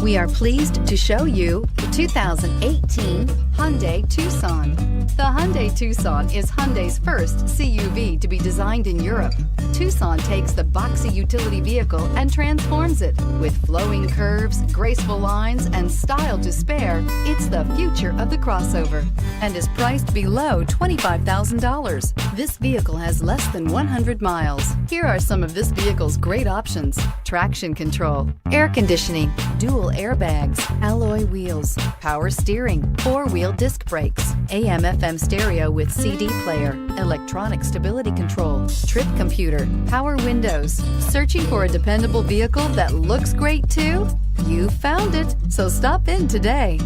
We are pleased to show you the 2018 Hyundai Tucson. The Hyundai Tucson is Hyundai's first CUV to be designed in Europe. Tucson takes the boxy utility vehicle and transforms it. With flowing curves, graceful lines, and style to spare, it's the future of the crossover and is priced below $25,000. This vehicle has less than 100 miles. Here are some of this vehicle's great options: traction control, air conditioning, dual airbags, alloy wheels, power steering, four-wheel disc brakes, AM/FM stereo with CD player, electronic stability control, trip computer, power windows. Searching for a dependable vehicle that looks great too? You found it, so stop in today.